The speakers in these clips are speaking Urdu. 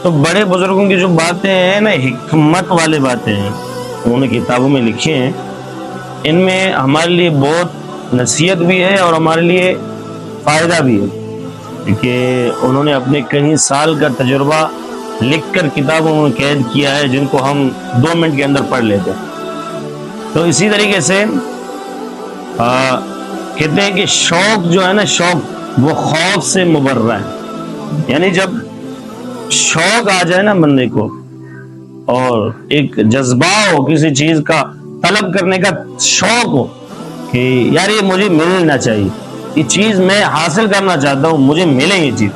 تو بڑے بزرگوں کی جو باتیں ہیں نا، حکمت والے باتیں ہیں، انہوں نے کتابوں میں لکھی ہیں، ان میں ہمارے لیے بہت نصیحت بھی ہے اور ہمارے لیے فائدہ بھی ہے، کہ انہوں نے اپنے کئی سال کا تجربہ لکھ کر کتابوں میں قید کیا ہے، جن کو ہم 2 منٹ کے اندر پڑھ لیتے ہیں۔ تو اسی طریقے سے کہتے ہیں کہ شوق جو ہے نا، شوق وہ خوف سے مبرہ ہے، یعنی جب شوق آ جائے نا بندے کو اور ایک جذبہ ہو کسی چیز کا طلب کرنے کا، شوق ہو کہ یار یہ مجھے ملنا چاہیے، یہ چیز میں حاصل کرنا چاہتا ہوں، مجھے ملے یہ چیز،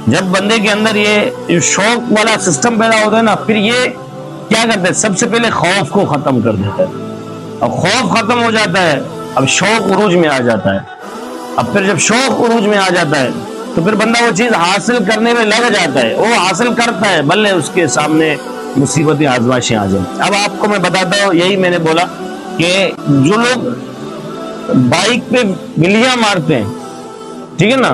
جب بندے کے اندر یہ شوق والا سسٹم پیدا ہوتا ہے نا، پھر یہ کیا کرتا ہے، سب سے پہلے خوف کو ختم کر دیتا ہے۔ اب خوف ختم ہو جاتا ہے، اب شوق عروج میں آ جاتا ہے، اب پھر جب شوق عروج میں آ جاتا ہے تو پھر بندہ وہ چیز حاصل کرنے میں لگ جاتا ہے، وہ حاصل کرتا ہے، بلے اس کے سامنے مصیبتیں آزمائشیں آ جائیں۔ اب آپ کو میں بتاتا ہوں، یہی میں نے بولا کہ جو لوگ بائک پہ گلیاں مارتے ہیں، ٹھیک ہے نا،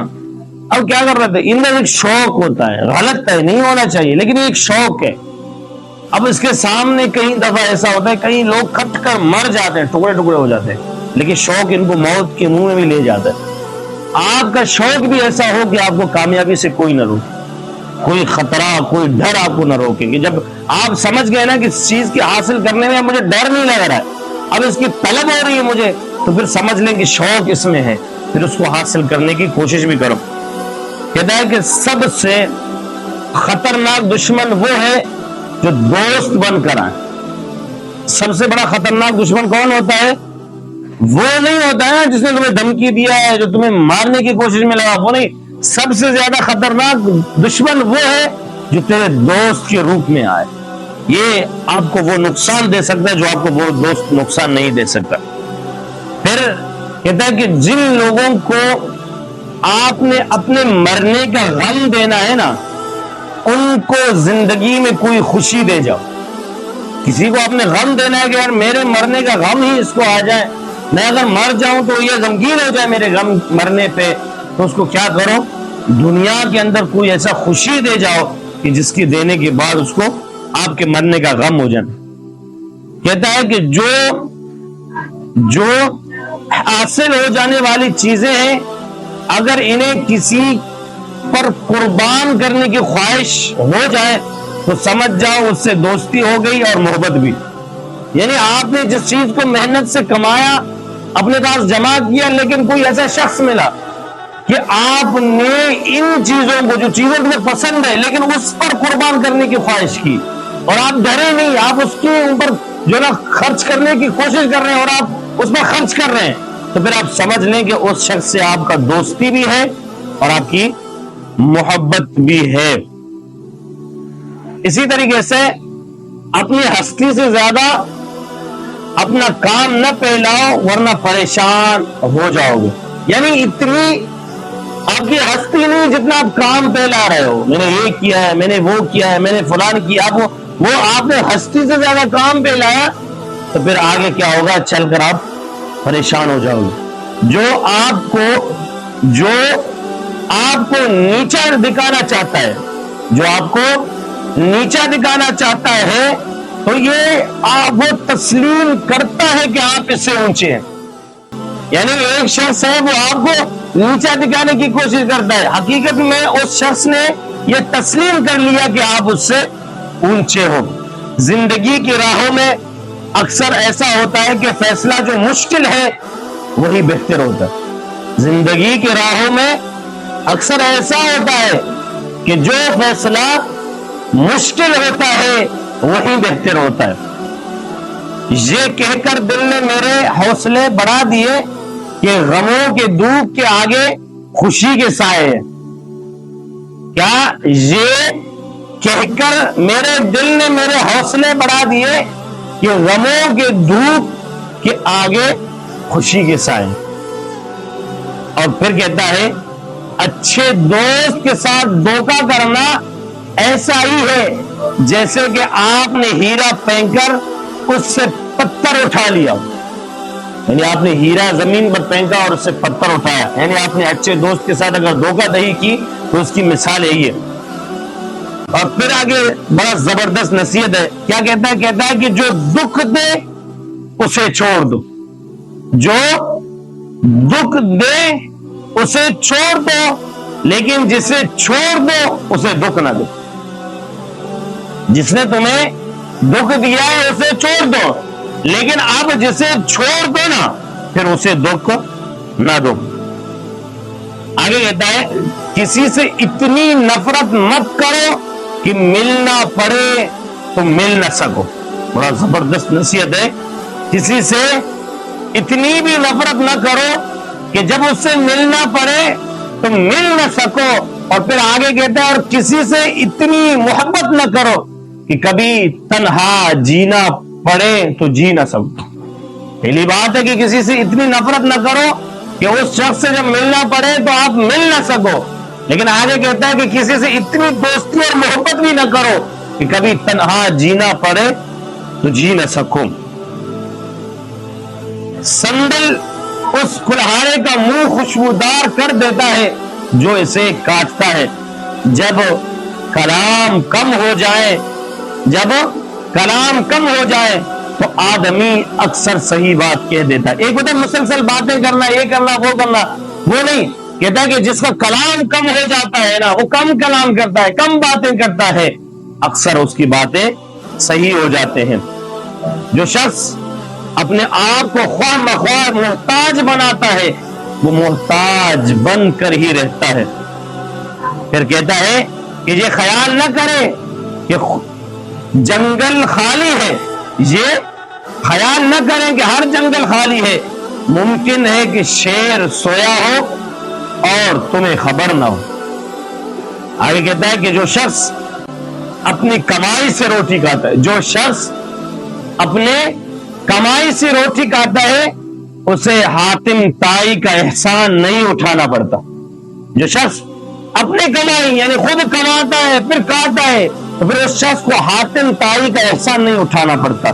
اب کیا کر رہے تھے، ان میں ایک شوق ہوتا ہے، غلط ہے، نہیں ہونا چاہیے، لیکن ایک شوق ہے۔ اب اس کے سامنے کئی دفعہ ایسا ہوتا ہے، کئی لوگ کھٹ کر مر جاتے ہیں، ٹکڑے ٹکڑے ہو جاتے ہیں، لیکن شوق ان کو موت کے منہ میں بھی لے جاتا ہے۔ آپ کا شوق بھی ایسا ہو کہ آپ کو کامیابی سے کوئی نہ روکے، کوئی خطرہ، کوئی ڈر آپ کو نہ روکے، کہ جب آپ سمجھ گئے نا کہ اس چیز کی حاصل کرنے میں مجھے ڈر نہیں لگ رہا ہے، اب اس کی طلب ہو رہی ہے مجھے، تو پھر سمجھ لیں کہ شوق اس میں ہے، پھر اس کو حاصل کرنے کی کوشش بھی کرو۔ کہتا ہے کہ سب سے خطرناک دشمن وہ ہے جو دوست بن کر آئے۔ سب سے بڑا خطرناک دشمن کون ہوتا ہے؟ وہ نہیں ہوتا ہے جس نے تمہیں دھمکی دیا ہے، جو تمہیں مارنے کی کوشش میں لگا، وہ نہیں۔ سب سے زیادہ خطرناک دشمن وہ ہے جو تیرے دوست کے روپ میں آئے، یہ آپ کو وہ نقصان دے سکتا ہے جو آپ کو وہ دوست نقصان نہیں دے سکتا۔ پھر کہتا ہے کہ جن لوگوں کو آپ نے اپنے مرنے کا غم دینا ہے نا، ان کو زندگی میں کوئی خوشی دے جاؤ۔ کسی کو اپنے غم دینا ہے کہ یار میرے مرنے کا غم ہی اس کو آ جائے، میں اگر مر جاؤں تو یہ غمگین ہو جائے میرے غم مرنے پہ، تو اس کو کیا کرو، دنیا کے اندر کوئی ایسا خوشی دے جاؤ کہ جس کی دینے کے بعد اس کو آپ کے مرنے کا غم ہو جائے۔ کہتا ہے کہ جو حاصل ہو جانے والی چیزیں ہیں، اگر انہیں کسی پر قربان کرنے کی خواہش ہو جائے تو سمجھ جاؤ اس سے دوستی ہو گئی اور محبت بھی۔ یعنی آپ نے جس چیز کو محنت سے کمایا، اپنے پاس جمع کیا، لیکن کوئی ایسا شخص ملا کہ آپ نے ان چیزوں کو، جو چیزیں تمہیں پسند ہے لیکن اس پر قربان کرنے کی خواہش کی، اور آپ ڈرے نہیں، آپ اس کے اوپر جو نا خرچ کرنے کی کوشش کر رہے ہیں، اور آپ اس پر خرچ کر رہے ہیں، تو پھر آپ سمجھ لیں کہ اس شخص سے آپ کا دوستی بھی ہے اور آپ کی محبت بھی ہے۔ اسی طریقے سے اپنی ہستی سے زیادہ اپنا کام نہ پھیلاؤ ورنہ پریشان ہو جاؤ گے۔ یعنی اتنی آپ کی ہستی نہیں جتنا آپ کام پھیلا رہے ہو، میں نے یہ کیا ہے، میں نے وہ کیا ہے، میں نے فلان کیا، وہ آپ نے ہستی سے زیادہ کام پھیلایا تو پھر آگے کیا ہوگا، چل کر آپ پریشان ہو جاؤ گے۔ جو آپ کو نیچا دکھانا چاہتا ہے، جو آپ کو نیچا دکھانا چاہتا ہے، تو یہ وہ تسلیم کرتا ہے کہ آپ اس سے اونچے ہیں۔ یعنی ایک شخص ہے وہ آپ کو نیچا دکھانے کی کوشش کرتا ہے، حقیقت میں اس شخص نے یہ تسلیم کر لیا کہ آپ اس سے اونچے ہو۔ زندگی کی راہوں میں اکثر ایسا ہوتا ہے کہ فیصلہ جو مشکل ہے وہی بہتر ہوتا ہے۔ زندگی کی راہوں میں اکثر ایسا ہوتا ہے کہ جو فیصلہ مشکل ہوتا ہے وہی بہتر ہوتا ہے۔ یہ کہہ کر دل نے میرے حوصلے بڑھا دیے کہ غموں کے دھوپ کے آگے خوشی کے سائے ہیں۔ کیا یہ کہہ کر میرے دل نے میرے حوصلے بڑھا دیے کہ غموں کے دھوپ کے آگے خوشی کے سائے۔ اور پھر کہتا ہے اچھے دوست کے ساتھ دھوکہ کرنا ایسا ہی ہے جیسے کہ آپ نے ہیرا پھینک کر اس سے پتھر اٹھا لیا، یعنی آپ نے ہیرا زمین پر پھینکا اور اس سے پتھر اٹھایا، یعنی آپ نے اچھے دوست کے ساتھ اگر دھوکہ دہی کی تو اس کی مثال یہی ہے۔ اور پھر آگے بڑا زبردست نصیحت ہے. کیا کہتا ہے؟ کہتا ہے کہ جو دکھ دے اسے چھوڑ دو, جو دکھ دے اسے چھوڑ دو, لیکن جسے چھوڑ دو اسے دکھ نہ دو. جس نے تمہیں دکھ دیا ہے اسے چھوڑ دو, لیکن اب جسے چھوڑ دو نا پھر اسے دکھ نہ دو. آگے کہتا ہے کسی سے اتنی نفرت مت کرو کہ ملنا پڑے تو مل نہ سکو. بڑا زبردست نصیحت ہے. کسی سے اتنی بھی نفرت نہ کرو کہ جب اس سے ملنا پڑے تو مل نہ سکو. اور پھر آگے کہتا ہے اور کسی سے اتنی محبت نہ کرو کہ کبھی تنہا جینا پڑے تو جی نہ سکو. پہلی بات ہے کہ کسی سے اتنی نفرت نہ کرو کہ اس شخص سے جب ملنا پڑے تو آپ مل نہ سکو. لیکن آگے کہتا ہے کہ کسی سے اتنی دوستی اور محبت بھی نہ کرو کہ کبھی تنہا جینا پڑے تو جی نہ سکو. سندل اس کلہاڑے کا منہ خوشبودار کر دیتا ہے جو اسے کاٹتا ہے. جب کلام کم ہو جائے تو آدمی اکثر صحیح بات کہہ دیتا ہے. ایک ہوتا ہے مسلسل باتیں کرنا, یہ کرنا وہ کرنا, وہ نہیں. کہتا ہے کہ جس کا کلام کم ہو جاتا ہے نا, وہ کم کلام کرتا ہے, کم باتیں کرتا ہے, اکثر اس کی باتیں صحیح ہو جاتے ہیں. جو شخص اپنے آپ کو خواہ مخواہ محتاج بناتا ہے وہ محتاج بن کر ہی رہتا ہے. پھر کہتا ہے کہ یہ خیال نہ کرے کہ جنگل خالی ہے, یہ خیال نہ کریں کہ ہر جنگل خالی ہے. ممکن ہے کہ شیر سویا ہو اور تمہیں خبر نہ ہو. آگے کہتا ہے کہ جو شخص اپنی کمائی سے روٹی کھاتا ہے, جو شخص اپنے کمائی سے روٹی کھاتا ہے اسے حاتم تائی کا احسان نہیں اٹھانا پڑتا. جو شخص اپنے کمائی یعنی خود کماتا ہے پھر کھاتا ہے تو پھر اس شخص کو حاتم تائی کا احسان نہیں اٹھانا پڑتا.